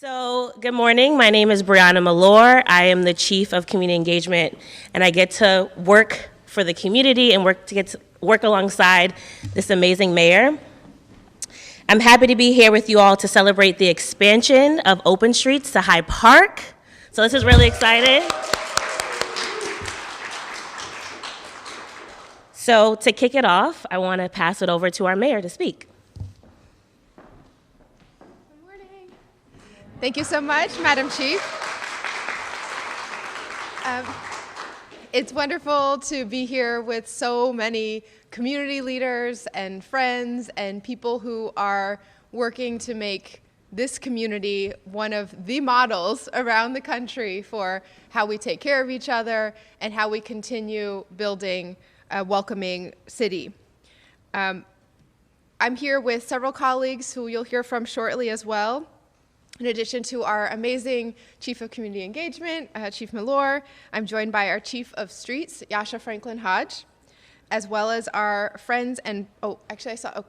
Good morning. My name is Brianna Malore. I am the Chief of Community Engagement, and I get to work for the community and work alongside this amazing mayor. I'm happy to be here with you all to celebrate the expansion of Open Streets to Hyde Park. So this is really exciting. So to kick it off, I want to pass it over to our mayor to speak. Thank you so much, Madam Chief. It's wonderful to be here with so many community leaders and friends and people who are working to make this community one of the models around the country for how we take care of each other and how we continue building a welcoming city. I'm here with several colleagues who you'll hear from shortly as well. In addition to our amazing Chief of Community Engagement, Chief Malore, I'm joined by our Chief of Streets, Yasha Franklin Hodge, as well as our friends and, I saw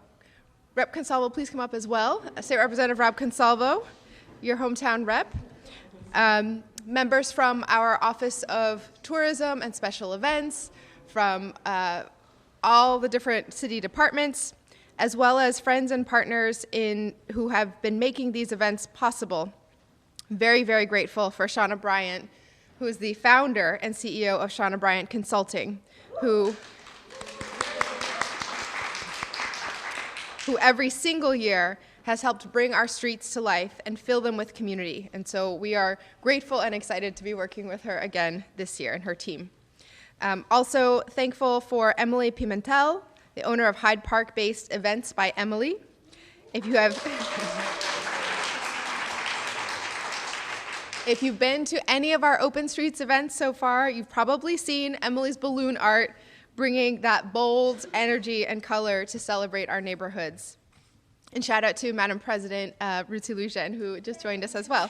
Rep. Consalvo, please come up as well. State Representative Rob Consalvo, your hometown rep. Members from our Office of Tourism and Special Events, from all the different city departments, as well as friends and partners who have been making these events possible. Very, very grateful for Shauna Bryant, who is the founder and CEO of Shauna Bryant Consulting, who every single year has helped bring our streets to life and fill them with community. And so we are grateful and excited to be working with her again this year and her team. Also thankful for Emily Pimentel, the owner of Hyde Park-based Events by Emily. If you've been to any of our Open Streets events so far, you've probably seen Emily's balloon art bringing that bold energy and color to celebrate our neighborhoods. And shout out to Madam President Ruti Lujan, who just joined us as well.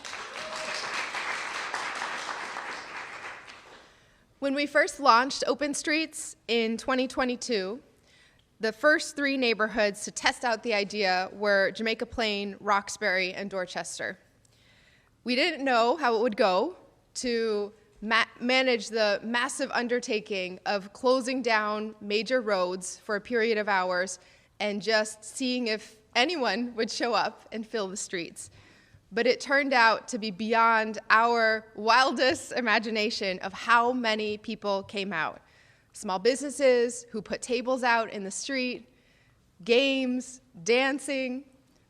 When we first launched Open Streets in 2022, the first 3 neighborhoods to test out the idea were Jamaica Plain, Roxbury, and Dorchester. We didn't know how it would go to manage the massive undertaking of closing down major roads for a period of hours and just seeing if anyone would show up and fill the streets. But it turned out to be beyond our wildest imagination of how many people came out. Small businesses who put tables out in the street, games, dancing,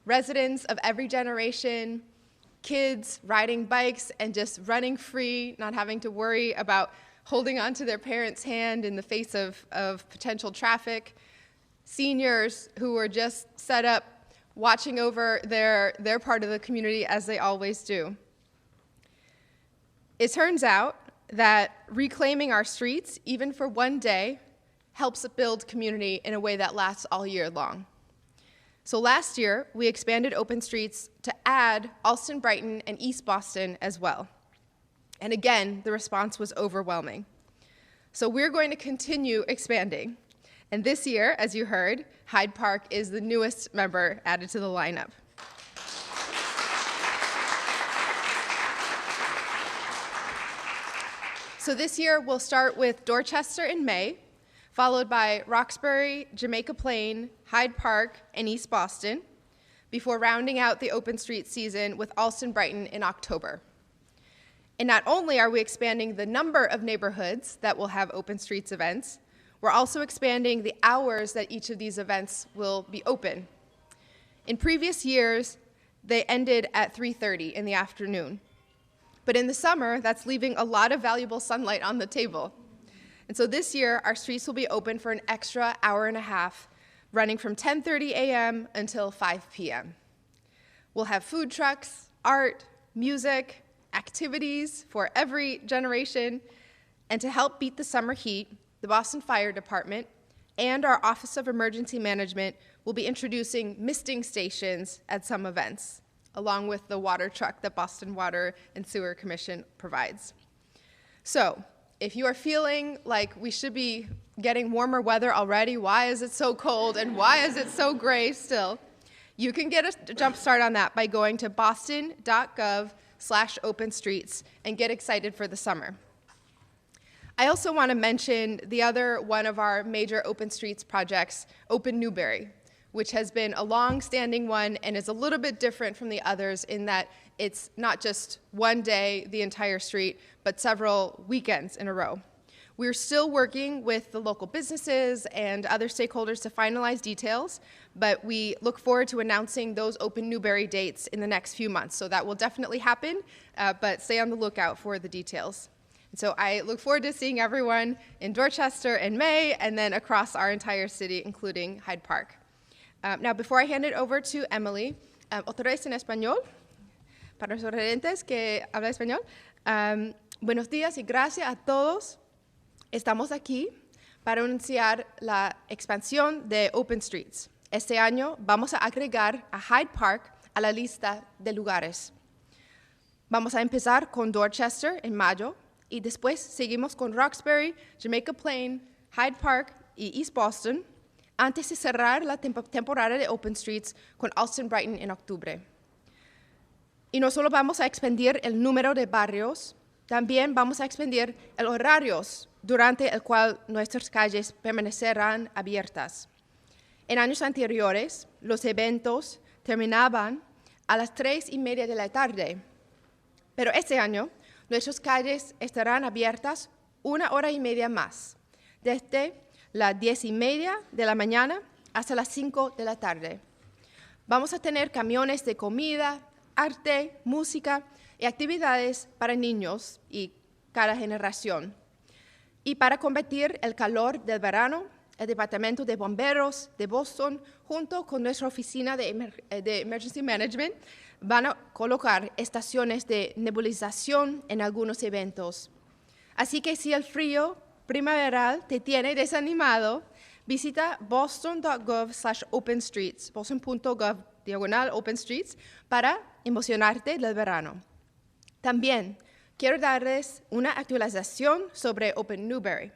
residents of every generation, kids riding bikes and just running free, not having to worry about holding onto their parents' hand in the face of potential traffic, seniors who were just set up watching over their part of the community as they always do. It turns out that reclaiming our streets, even for one day, helps build community in a way that lasts all year long. So last year, we expanded Open Streets to add Allston Brighton and East Boston as well. And again, the response was overwhelming. So we're going to continue expanding. And this year, as you heard, Hyde Park is the newest member added to the lineup. So this year, we'll start with Dorchester in May, followed by Roxbury, Jamaica Plain, Hyde Park, and East Boston, before rounding out the Open Street season with Allston Brighton in October. And not only are we expanding the number of neighborhoods that will have Open Streets events, we're also expanding the hours that each of these events will be open. In previous years, they ended at 3:30 in the afternoon. But in the summer, that's leaving a lot of valuable sunlight on the table. And so this year, our streets will be open for an extra hour and a half, running from 10:30 a.m. until 5 p.m. We'll have food trucks, art, music, activities for every generation. And to help beat the summer heat, the Boston Fire Department and our Office of Emergency Management will be introducing misting stations at some events, along with the water truck that Boston Water and Sewer Commission provides. So, if you are feeling like we should be getting warmer weather already, why is it so cold and why is it so gray still? You can get a jump start on that by going to boston.gov/openstreets and get excited for the summer. I also want to mention the other one of our major Open Streets projects, Open Newberry, which has been a long-standing one and is a little bit different from the others in that it's not just one day, the entire street, but several weekends in a row. We're still working with the local businesses and other stakeholders to finalize details, but we look forward to announcing those Open Newberry dates in the next few months. So that will definitely happen, but stay on the lookout for the details. And so I look forward to seeing everyone in Dorchester in May and then across our entire city, including Hyde Park. Now, before I hand it over to Emily, otra vez en español, para nuestros residentes que hablan español. Buenos días y gracias a todos. Estamos aquí para anunciar la expansión de Open Streets. Este año vamos a agregar a Hyde Park a la lista de lugares. Vamos a empezar con Dorchester en mayo y después seguimos con Roxbury, Jamaica Plain, Hyde Park y East Boston, antes de cerrar la temporada de Open Streets con Allston Brighton en octubre. Y no solo vamos a expandir el número de barrios, también vamos a expandir el horarios durante el cual nuestras calles permanecerán abiertas. En años anteriores, los eventos terminaban a las 3:30 de la tarde, pero este año nuestras calles estarán abiertas 1 hora y media más, desde las 10:30 de la mañana hasta las 5 de la tarde. Vamos a tener camiones de comida, arte, música y actividades para niños y cada generación. Y para combatir el calor del verano, el Departamento de Bomberos de Boston, junto con nuestra oficina de Emergency Management, van a colocar estaciones de nebulización en algunos eventos. Así que si el frío primaveral te tiene desanimado, visita boston.gov/openstreets, boston.gov/openstreets, para emocionarte del verano. También quiero darles una actualización sobre Open Newberry.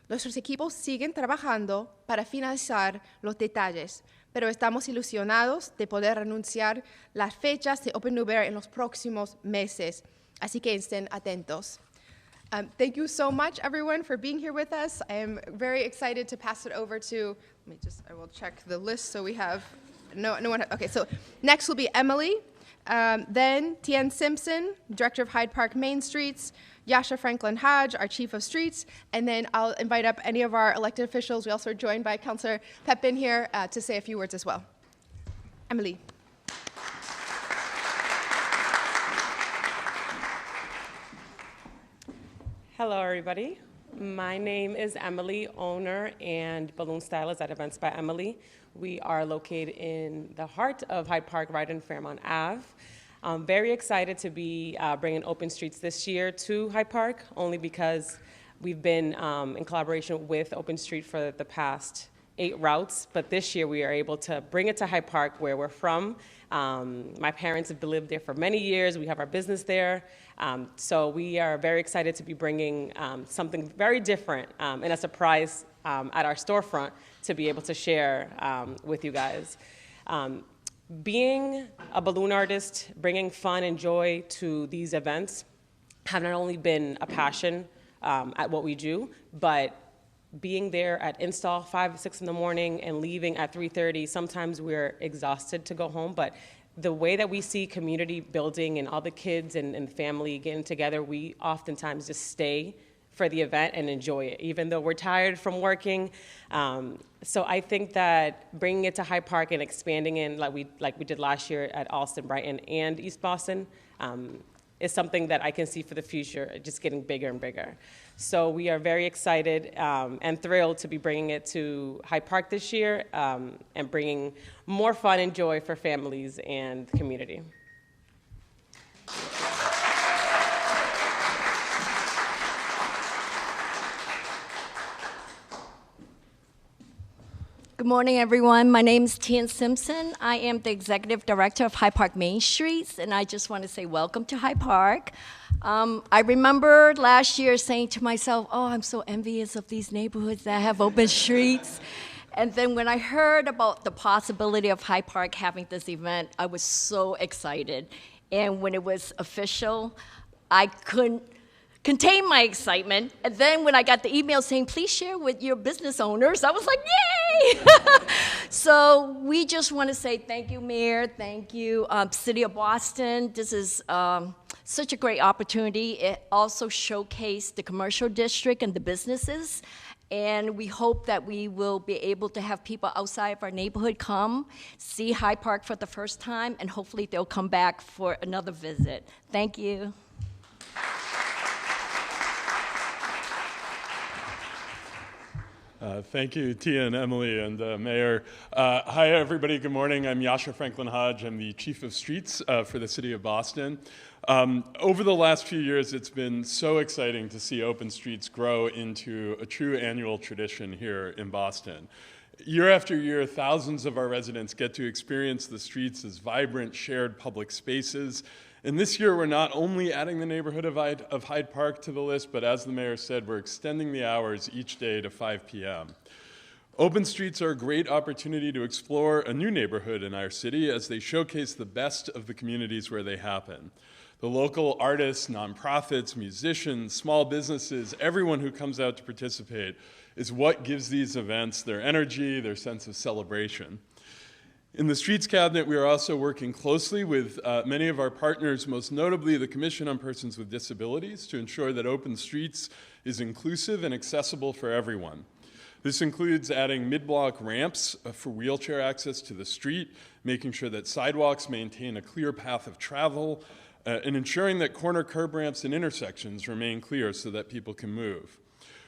Nuestros equipos siguen trabajando para finalizar los detalles, pero estamos ilusionados de poder anunciar las fechas de Open Newberry en los próximos meses, así que estén atentos. Thank you so much, everyone, for being here with us. I am very excited to pass it over to, I will check the list so we have, no one, okay, so next will be Emily, then Tien Simpson, Director of Hyde Park Main Streets, Yasha Franklin Hodge, our Chief of Streets, and then I'll invite up any of our elected officials. We also are joined by Councilor Pepin here to say a few words as well. Emily. Hello, everybody. My name is Emily, owner and balloon stylist at Events by Emily. We are located in the heart of Hyde Park, right in Fairmont Ave. I'm very excited to be bringing Open Streets this year to Hyde Park, only because we've been in collaboration with Open Street for the past 8 routes, but this year we are able to bring it to Hyde Park, where we're from. My parents have lived there for many years. We have our business there. So we are very excited to be bringing something very different and a surprise at our storefront to be able to share with you guys. Being a balloon artist, bringing fun and joy to these events have not only been a passion at what we do, but being there at install 5, 6 in the morning and leaving at 3:30, sometimes we're exhausted to go home, but the way that we see community building and all the kids and family getting together, we oftentimes just stay for the event and enjoy it, even though we're tired from working. So I think that bringing it to Hyde Park and expanding in like we did last year at Allston, Brighton, and East Boston is something that I can see for the future, just getting bigger and bigger. So we are very excited and thrilled to be bringing it to Hyde Park this year and bringing more fun and joy for families and the community. Good morning, everyone. My name is Tien Simpson. I am the Executive Director of Hyde Park Main Streets, and I just want to say welcome to Hyde Park. I remember last year saying to myself, oh, I'm so envious of these neighborhoods that have open streets. And then when I heard about the possibility of Hyde Park having this event, I was so excited. And when it was official, I couldn't contain my excitement. And then when I got the email saying, please share with your business owners, I was like, yay! So we just want to say thank you, Mayor. Thank you, City of Boston. This is such a great opportunity. It also showcased the commercial district and the businesses. And we hope that we will be able to have people outside of our neighborhood come, see Hyde Park for the first time, and hopefully they'll come back for another visit. Thank you. Thank you, Tia and Emily and Mayor. Hi, everybody. Good morning. I'm Yasha Franklin Hodge. I'm the Chief of Streets for the City of Boston. Over the last few years, it's been so exciting to see Open Streets grow into a true annual tradition here in Boston. Year after year, thousands of our residents get to experience the streets as vibrant, shared public spaces. And this year, we're not only adding the neighborhood of Hyde Park to the list, but as the mayor said, we're extending the hours each day to 5 p.m. Open Streets are a great opportunity to explore a new neighborhood in our city as they showcase the best of the communities where they happen. The local artists, nonprofits, musicians, small businesses, everyone who comes out to participate is what gives these events their energy, their sense of celebration. In the Streets Cabinet, we are also working closely with many of our partners, most notably the Commission on Persons with Disabilities, to ensure that Open Streets is inclusive and accessible for everyone. This includes adding mid-block ramps for wheelchair access to the street, making sure that sidewalks maintain a clear path of travel, and ensuring that corner curb ramps and intersections remain clear so that people can move.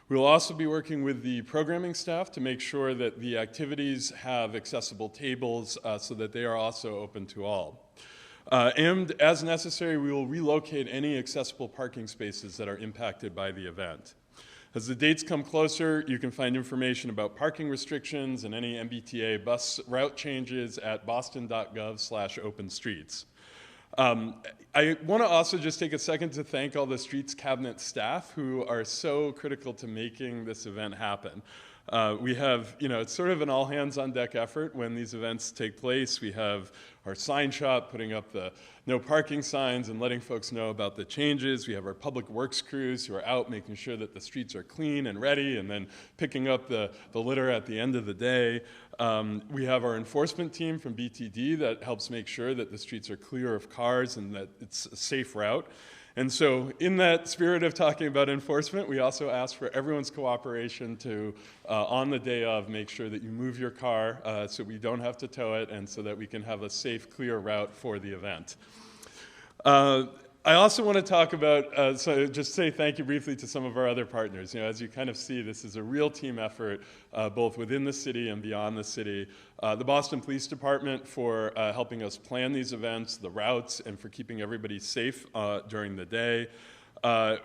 We'll also be working with the programming staff to make sure that the activities have accessible tables so that they are also open to all. And as necessary, we will relocate any accessible parking spaces that are impacted by the event. As the dates come closer, you can find information about parking restrictions and any MBTA bus route changes at boston.gov/openstreets. I want to also just take a second to thank all the Streets Cabinet staff who are so critical to making this event happen. We have, it's sort of an all-hands-on-deck effort when these events take place. We have our sign shop putting up the no parking signs and letting folks know about the changes. We have our public works crews who are out making sure that the streets are clean and ready and then picking up the litter at the end of the day. We have our enforcement team from BTD that helps make sure that the streets are clear of cars and that it's a safe route. And so in that spirit of talking about enforcement, we also ask for everyone's cooperation to, on the day of, make sure that you move your car so we don't have to tow it and so that we can have a safe, clear route for the event. I also want to talk about, so just say thank you briefly to some of our other partners. As you kind of see, this is a real team effort, both within the city and beyond the city. The Boston Police Department for helping us plan these events, the routes, and for keeping everybody safe during the day.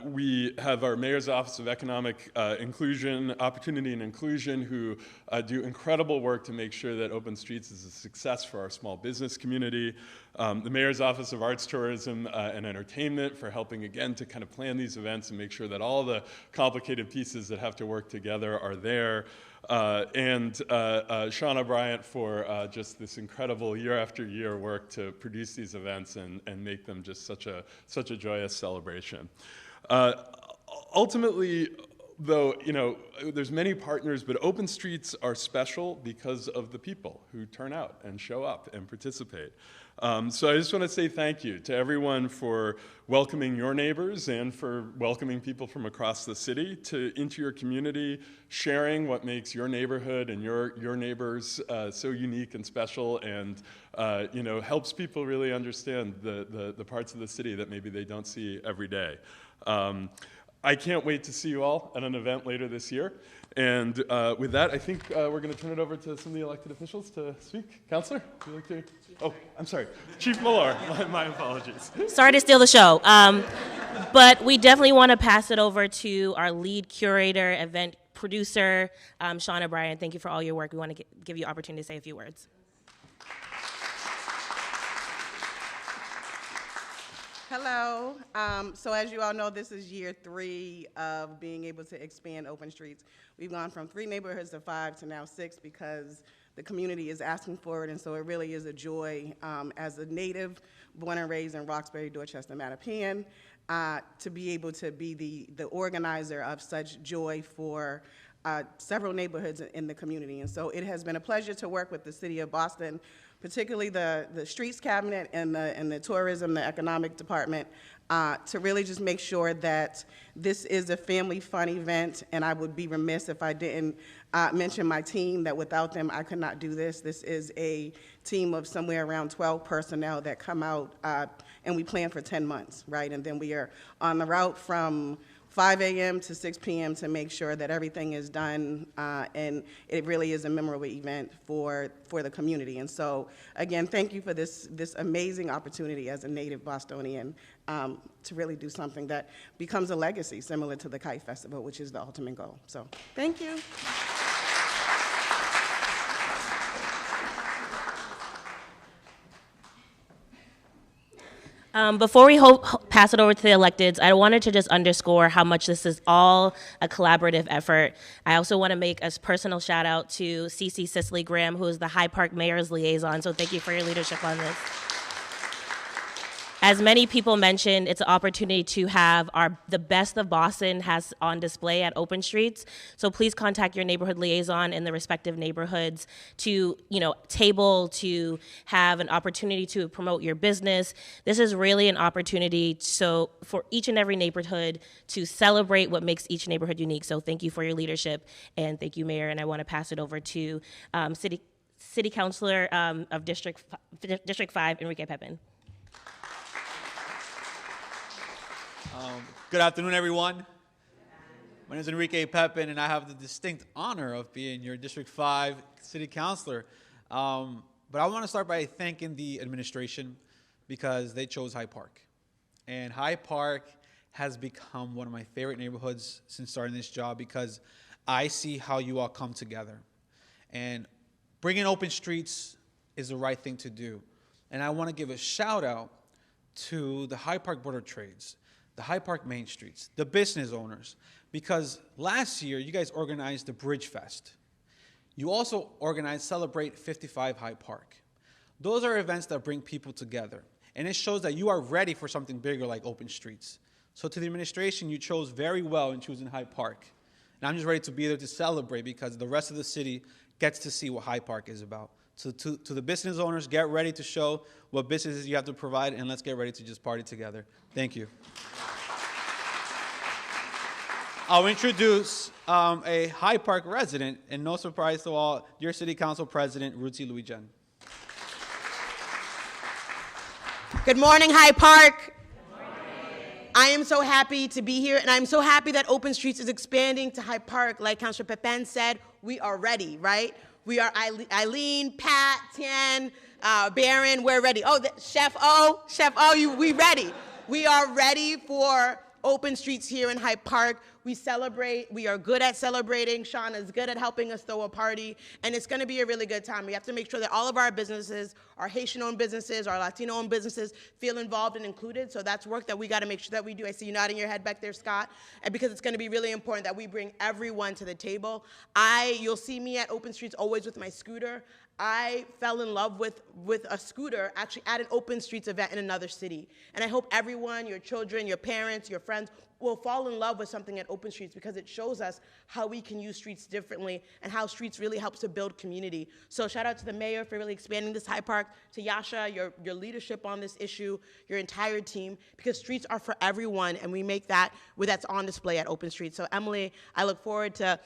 We have our Mayor's Office of Economic Opportunity and Inclusion who do incredible work to make sure that Open Streets is a success for our small business community. The Mayor's Office of Arts, Tourism, and Entertainment for helping, again, to kind of plan these events and make sure that all the complicated pieces that have to work together are there. And Shauna Bryant for just this incredible year after year work to produce these events and make them just such a joyous celebration. Ultimately, though, there's many partners, but Open Streets are special because of the people who turn out and show up and participate. So I just want to say thank you to everyone for welcoming your neighbors and for welcoming people from across the city into your community, sharing what makes your neighborhood and your neighbors so unique and special, and helps people really understand the parts of the city that maybe they don't see every day. I can't wait to see you all at an event later this year. And with that, I think we're going to turn it over to some of the elected officials to speak. Councilor, would you like to? Oh, I'm sorry. Chief Millar, my apologies. Sorry to steal the show. But we definitely want to pass it over to our lead curator, event producer, Shauna Bryant. Thank you for all your work. We want to give you an opportunity to say a few words. Hello. So as you all know, this is year 3 of being able to expand Open Streets. We've gone from 3 neighborhoods to 5 to now 6 because the community is asking for it, and so it really is a joy as a native, born and raised in Roxbury, Dorchester, Mattapian, to be able to be the organizer of such joy for several neighborhoods in the community. And so it has been a pleasure to work with the City of Boston, particularly the Streets Cabinet and the Tourism, the Economic Department, to really just make sure that this is a family fun event. And I would be remiss if I didn't mention my team, that without them I could not do this. This is a team of somewhere around 12 personnel that come out, and we plan for 10 months, right? And then we are on the route from 5 a.m. to 6 p.m. to make sure that everything is done, and it really is a memorable event for the community. And so, again, thank you for this amazing opportunity as a native Bostonian to really do something that becomes a legacy similar to the Kite Festival, which is the ultimate goal. So, thank you. Before we pass it over to the electeds, I wanted to just underscore how much this is all a collaborative effort. I also want to make a personal shout out to Cece Cicely Graham, who is the Hyde Park Mayor's Liaison, so thank you for your leadership on this. As many people mentioned, it's an opportunity to have the best of Boston has on display at Open Streets. So please contact your neighborhood liaison in the respective neighborhoods to, table, to have an opportunity to promote your business. This is really an opportunity for each and every neighborhood to celebrate what makes each neighborhood unique. So thank you for your leadership, and thank you, Mayor. And I want to pass it over to City Councilor of District 5, Enrique Pepin. Good afternoon, everyone. My name is Enrique Pepin, and I have the distinct honor of being your District 5 City Councilor. But I want to start by thanking the administration because they chose Hyde Park. And Hyde Park has become one of my favorite neighborhoods since starting this job because I see how you all come together. And bringing Open Streets is the right thing to do. And I want to give a shout out to the Hyde Park Board of Trades, the Hyde Park Main Streets, the business owners, because last year you guys organized the Bridge Fest. You also organized Celebrate 55 Hyde Park. Those are events that bring people together, and it shows that you are ready for something bigger like Open Streets. So to the administration, you chose very well in choosing Hyde Park. And I'm just ready to be there to celebrate because the rest of the city gets to see what Hyde Park is about. So to the business owners, get ready to show what businesses you have to provide, and let's get ready to just party together. Thank you. I'll introduce a Hyde Park resident, and no surprise to all, your City Council President, Ruthie Louis-Jen. Good morning, Hyde Park. Good morning. I am so happy to be here, and I'm so happy that Open Streets is expanding to Hyde Park. Like Councilor Pepin said, we are ready, right? We are Eileen, Pat, Tian, Barron, we're ready. Oh, Chef O, we ready. We are ready for Open Streets here in Hyde Park. We celebrate. We are good at celebrating. Sean is good at helping us throw a party, and it's going to be a really good time. We have to make sure that all of our businesses, our Haitian-owned businesses, our Latino-owned businesses feel involved and included, so that's work that we got to make sure that we do. I see you nodding your head back there, Scott, and because it's going to be really important that we bring everyone to the table. You'll see me at Open Streets always with my scooter. I fell in love with a scooter actually at an Open Streets event in another city. And I hope everyone, your children, your parents, your friends, will fall in love with something at Open Streets because it shows us how we can use streets differently and how streets really helps to build community. So shout out to the mayor for really expanding this Hyde Park, to Yasha, your leadership on this issue, your entire team, because streets are for everyone, and we make that's on display at Open Streets. So Emily, I look forward to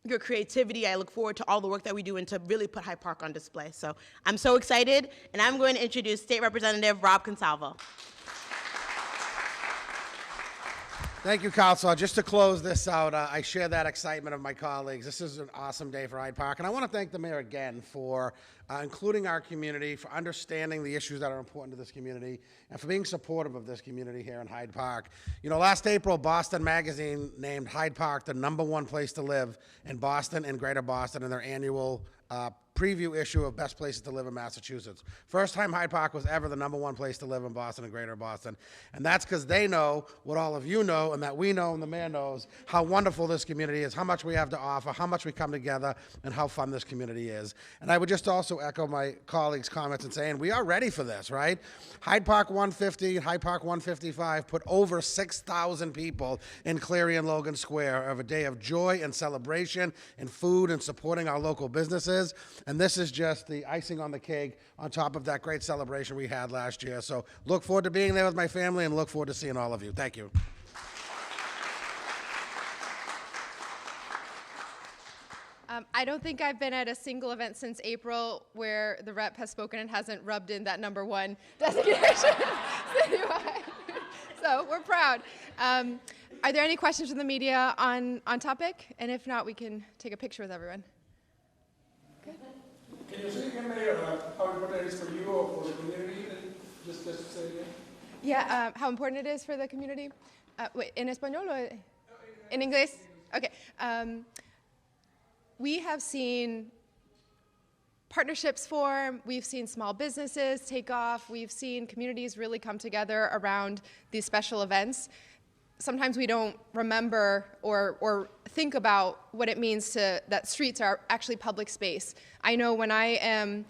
your creativity. I look forward to all the work that we do and to really put Hyde Park on display. So I'm so excited, and I'm going to introduce State Representative Rob Consalvo. Thank you, Councilor. Just to close this out, I share that excitement of my colleagues. This is an awesome day for Hyde Park, and I want to thank the mayor again for including our community, for understanding the issues that are important to this community, and for being supportive of this community here in Hyde Park. You know, last April, Boston Magazine named Hyde Park the #1 place to live in Boston and Greater Boston in their annual preview issue of Best Places to Live in Massachusetts. First time Hyde Park was ever the #1 place to live in Boston and Greater Boston. And that's because they know what all of you know, and that we know and the mayor knows how wonderful this community is, how much we have to offer, how much we come together, and how fun this community is. And I would just also echo my colleagues' comments in saying we are ready for this, right? Hyde Park 150, Hyde Park 155 put over 6,000 people in Cleary and Logan Square of a day of joy and celebration and food and supporting our local businesses. And this is just the icing on the cake on top of that great celebration we had last year. So look forward to being there with my family and look forward to seeing all of you. Thank you. I don't think I've been at a single event since April where the rep has spoken and hasn't rubbed in that #1 designation citywide. So we're proud. Are there any questions from the media on topic? And if not, we can take a picture with everyone. Good. Can you say again, Mayor, how important it is for you or for the community? Just say it again. Yeah, how important it is for the community. Wait, ¿en español o en inglés? Okay. We have seen partnerships form, we've seen small businesses take off, we've seen communities really come together around these special events. Sometimes we don't remember or think about what it means that streets are actually public space. I know when I am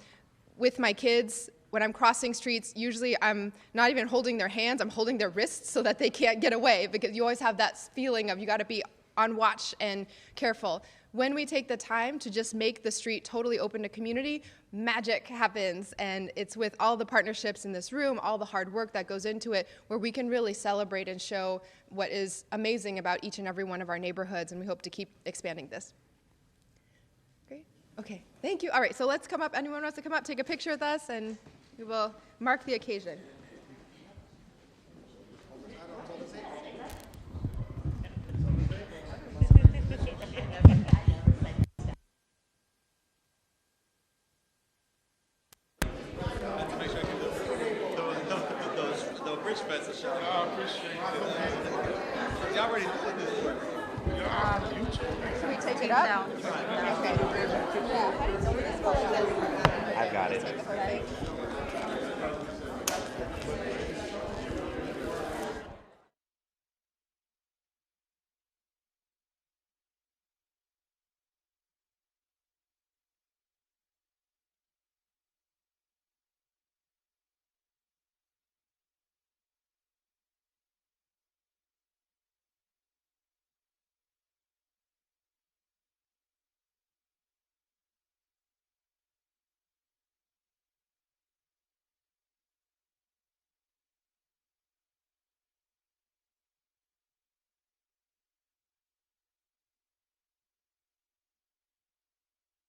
with my kids, when I'm crossing streets, usually I'm not even holding their hands, I'm holding their wrists so that they can't get away, because you always have that feeling of you gotta be on watch and careful. When we take the time to just make the street totally open to community, magic happens, and it's with all the partnerships in this room, all the hard work that goes into it, where we can really celebrate and show what is amazing about each and every one of our neighborhoods, and we hope to keep expanding this. Great, okay, thank you. All right, so let's come up. Anyone wants to come up, take a picture with us, and we will mark the occasion. Should we take it up? Okay. Yeah. I've got it. Right.